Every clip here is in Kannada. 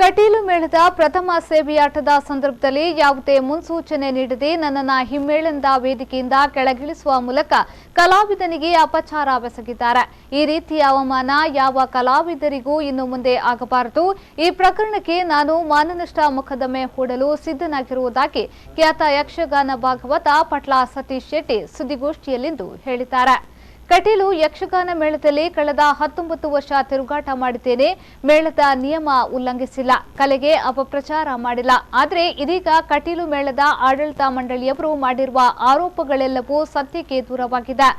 ಕಟೀಲು ಮೇಳದ ಪ್ರಥಮ ಸೇವೆಯಾಟದ ಸಂದರ್ಭದಲ್ಲಿ ಯಾವುದೇ ಮುನ್ಸೂಚನೆ ನೀಡದೆ ನನ್ನನ್ನು ಹಿಮ್ಮೇಳದ ವೇದಿಕೆಯಿಂದ ಕೆಳಗಿಳಿಸುವ ಮೂಲಕ ಕಲಾವಿದನಿಗೆ ಅಪಚಾರವೆಸಗಿದ್ದಾರೆ. ಈ ರೀತಿಯ ಅವಮಾನ ಯಾವ ಕಲಾವಿದರಿಗೂ ಇನ್ನು ಮುಂದೆ ಆಗಬಾರದು. ಈ ಪ್ರಕರಣಕ್ಕೆ ನಾನು ಮಾನನಷ್ಟ ಮೊಕದ್ದಮೆ ಹೂಡಲು ಸಿದ್ಧನಾಗಿರುವುದಾಗಿ ಖ್ಯಾತ ಯಕ್ಷಗಾನ ಭಾಗವತ ಪಟ್ಲ ಸತೀಶ್ ಶೆಟ್ಟಿ ಸುದ್ದಿಗೋಷ್ಠಿಯಲ್ಲಿಂದು ಹೇಳಿದ್ದಾರೆ. ಕಟೀಲು ಯಕ್ಷಗಾನ ಮೇಳದಲ್ಲಿ ಕಳೆದ 19 ವರ್ಷ ತಿರುಗಾಟ ಮಾಡಿದ್ದೇನೆ. ಮೇಳದ ನಿಯಮ ಉಲ್ಲಂಘಿಸಿಲ್ಲ, ಕಲೆಗೆ ಅಪಪ್ರಚಾರ ಮಾಡಿಲ್ಲ. ಆದರೆ ಇದೀಗ ಕಟೀಲು ಮೇಳದ ಆಡಳಿತ ಮಂಡಳಿಯವರು ಮಾಡಿರುವ ಆರೋಪಗಳೆಲ್ಲವೂ ಸತ್ಯಕ್ಕೆ ದೂರವಾಗಿದೆ,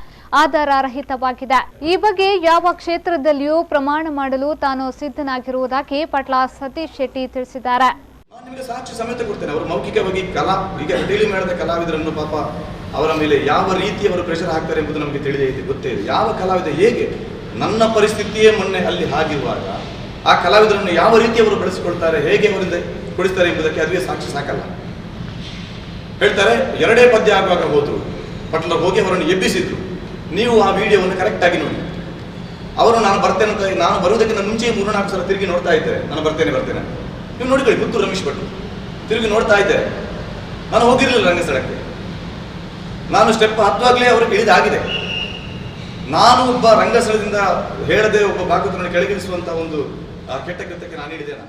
ಆಧಾರರಹಿತವಾಗಿದೆ. ಈ ಬಗ್ಗೆ ಯಾವ ಕ್ಷೇತ್ರದಲ್ಲಿಯೂ ಪ್ರಮಾಣ ಮಾಡಲು ತಾನು ಸಿದ್ಧನಾಗಿರುವುದಾಗಿ ಪಟ್ಲ ಸತೀಶ್ ಶೆಟ್ಟಿ ತಿಳಿಸಿದ್ದಾರೆ. ನಾನು ನಿಮಗೆ ಸಾಕ್ಷಿ ಸಮೇತ ಕೊಡ್ತೇನೆ. ಅವರು ಮೌಖಿಕವಾಗಿ ಈಗ ಕಟೀಲು ಮೇಳದ ಕಲಾವಿದರನ್ನು ಪಾಪ ಅವರ ಮೇಲೆ ಯಾವ ರೀತಿ ಅವರು ಪ್ರೆಷರ್ ಹಾಕ್ತಾರೆ ಎಂಬುದು ನಮಗೆ ಗೊತ್ತೇ ಇದೆ. ಯಾವ ಕಲಾವಿದ ಹೇಗೆ ನನ್ನ ಪರಿಸ್ಥಿತಿಯೇ ಮೊನ್ನೆ ಅಲ್ಲಿ ಆಗಿರುವಾಗ ಆ ಕಲಾವಿದರನ್ನು ಯಾವ ರೀತಿ ಅವರು ಬಳಸಿಕೊಳ್ತಾರೆ, ಹೇಗೆ ಅವರಿಂದ ಕೊಡಿಸ್ತಾರೆ ಎಂಬುದಕ್ಕೆ ಅದುವೇ ಸಾಕ್ಷಿ ಸಾಕಲ್ಲ. ಹೇಳ್ತಾರೆ, ಎರಡೇ ಪದ್ಯ ಆಗುವಾಗ ಹೋದ್ರು, ಪಟ್ಲ ಹೋಗಿ ಅವರನ್ನು ಎಬ್ಬಿಸಿದ್ರು. ನೀವು ಆ ವಿಡಿಯೋವನ್ನು ಕರೆಕ್ಟ್ ಆಗಿ ನೋಡಿ. ಅವರು ನಾನು ಬರ್ತೇನೆ ಅಂತ, ನಾನು ಬರುವುದಕ್ಕಿಂತ ಮುಂಚೆ 3-4 ಸಲ ತಿರುಗಿ ನೋಡ್ತಾ ಇದ್ದಾರೆ, ನಾನು ಬರ್ತೇನೆ. ನೀವು ನೋಡಿಕೊಳ್ಳಿ, ಪುತ್ತೂರು ರಮೇಶ್ ಭಟ್ರು ತಿರುಗಿ ನೋಡ್ತಾ ಇದ್ದಾರೆ. ನಾನು ಹೋಗಿರಲಿಲ್ಲ ರಂಗಸ್ಥಳಕ್ಕೆ. ನಾನು ಸ್ಟೆಪ್ ಹತ್ತುವಾಗಲೇ ಅವ್ರಿಗೆ ಇಳಿದಾಗಿದೆ. ನಾನು ಒಬ್ಬ ರಂಗಸ್ಥಳದಿಂದ ಹೇಳದೆ ಒಬ್ಬ ಭಾಗವತನನ್ನು ಕೆಳಗಿಳಿಸುವಂತ ಒಂದು ಕೆಟ್ಟ ಕೃತ್ಯಕ್ಕೆ ನಾನು ಹೇಳಿದ್ದೇನೆ.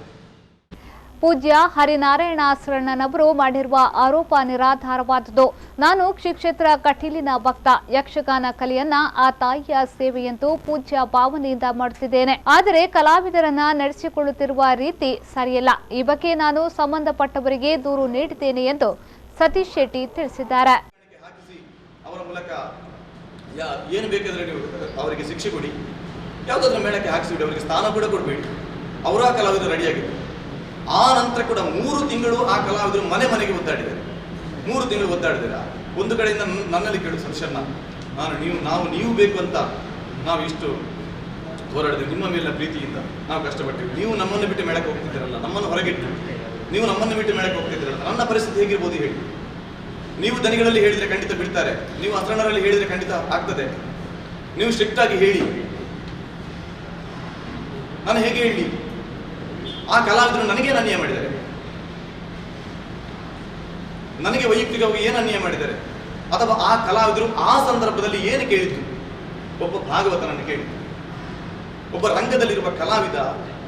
ಪೂಜ್ಯ ಹರಿನಾರಾಯಣ ಶರಣನವರು ಮಾಡಿರುವ ಆರೋಪ ನಿರಾಧಾರವಾದುದು. ನಾನು ಶ್ರೀಕ್ಷೇತ್ರ ಕಟೀಲಿನ ಭಕ್ತ. ಯಕ್ಷಗಾನ ಕಲೆಯನ್ನ ಆ ತಾಯಿಯ ಸೇವೆಯಂತೂ ಪೂಜ್ಯ ಭಾವನೆಯಿಂದ ಮಾಡುತ್ತಿದ್ದೇನೆ. ಆದರೆ ಕಲಾವಿದರನ್ನ ನಡೆಸಿಕೊಳ್ಳುತ್ತಿರುವ ರೀತಿ ಸರಿಯಲ್ಲ. ಈ ಬಗ್ಗೆ ನಾನು ಸಂಬಂಧಪಟ್ಟವರಿಗೆ ದೂರು ನೀಡಿದ್ದೇನೆ ಎಂದು ಸತೀಶ್ ಶೆಟ್ಟಿ ತಿಳಿಸಿದ್ದಾರೆ. ಅವರ ಮೂಲಕ ಏನು ಬೇಕಾದ್ರೆ ನೀವು ಅವರಿಗೆ ಶಿಕ್ಷೆ ಕೊಡಿ, ಯಾವುದಾದ್ರೂ ಮೇಳಕ್ಕೆ ಹಾಕಿಸಿಬಿಡಿ, ಅವರಿಗೆ ಸ್ಥಾನ ಕೂಡ ಕೊಡಬೇಡಿ. ಅವರ ಕಲಾವಿದರು ರೆಡಿಯಾಗಿದೆ. ಆ ನಂತರ ಕೂಡ 3 ತಿಂಗಳು ಆ ಕಲಾವಿದರು ಮನೆಗೆ ಒದ್ದಾಡಿದ್ದಾರೆ. 3 ತಿಂಗಳು ಒದ್ದಾಡಿದ್ದಾರೆ. ಒಂದು ಕಡೆಯಿಂದ ನನ್ನಲ್ಲಿ ಕೇಳು ಸಂಶಯನ, ನೀವು ಬೇಕು ಅಂತ ನಾವು ಇಷ್ಟು ಹೋರಾಡಿದ್ವಿ, ನಿಮ್ಮ ಮೇಲಿನ ಪ್ರೀತಿಯಿಂದ ನಾವು ಕಷ್ಟಪಟ್ಟಿವಿ. ನೀವು ನಮ್ಮನ್ನು ಬಿಟ್ಟು ಮೇಳಕ್ಕೆ ಹೋಗ್ತಿದ್ದೀರಲ್ಲ, ನಮ್ಮನ್ನು ಹೊರಗಿಟ್ಟು ನೀವು ನಮ್ಮನ್ನು ಬಿಟ್ಟು ಮೇಳಕ್ಕೆ ಹೋಗ್ತಿದ್ದೀರಲ್ಲ, ನನ್ನ ಪರಿಸ್ಥಿತಿ ಹೇಗಿರ್ಬೋದು ಹೇಳಿ. ನೀವು ದನಿಗಳಲ್ಲಿ ಹೇಳಿದರೆ ಖಂಡಿತ ಬಿಡ್ತಾರೆ, ನೀವು ಅಸರಣರಲ್ಲಿ ಹೇಳಿದರೆ ಖಂಡಿತ ಆಗ್ತದೆ. ನೀವು ಸ್ಟ್ರಿಕ್ಟ್ ಆಗಿ ಹೇಳಿ, ನಾನು ಹೇಗೆ ಹೇಳಿ? ಆ ಕಲಾವಿದರು ನನಗೇನು ಅನ್ಯಾಯ ಮಾಡಿದ್ದಾರೆ? ನನಗೆ ವೈಯಕ್ತಿಕವಾಗಿ ಏನು ಅನ್ಯಾಯ ಮಾಡಿದ್ದಾರೆ? ಅಥವಾ ಆ ಕಲಾವಿದರು ಆ ಸಂದರ್ಭದಲ್ಲಿ ಏನು ಕೇಳಿದ್ರು? ಒಬ್ಬ ಭಾಗವತನನ್ನು ಕೇಳಿದ್ರು. ಒಬ್ಬ ರಂಗದಲ್ಲಿರುವ ಕಲಾವಿದ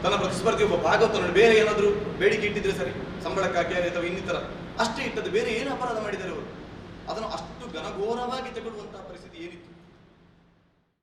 ತನ್ನ ಪ್ರತಿಸ್ಪರ್ಧಿ ಒಬ್ಬ ಭಾಗವತನನ್ನು ಬೇರೆ ಏನಾದರೂ ಬೇಡಿಕೆ ಇಟ್ಟಿದ್ರೆ ಸರಿ, ಸಂಬಳಕ್ಕಾಗಿ ಅಥವಾ ಇನ್ನಿತರ ಅಷ್ಟೇ ಇಟ್ಟದ್ದು, ಬೇರೆ ಏನು ಅಪರಾಧ ಮಾಡಿದ್ದಾರೆ ಅವರು? ಅದನ್ನು ಅಷ್ಟು ಘನಘೋರವಾಗಿ ತಗೊಳ್ಳುವಂತಹ ಪರಿಸ್ಥಿತಿ ಏನಿತ್ತು?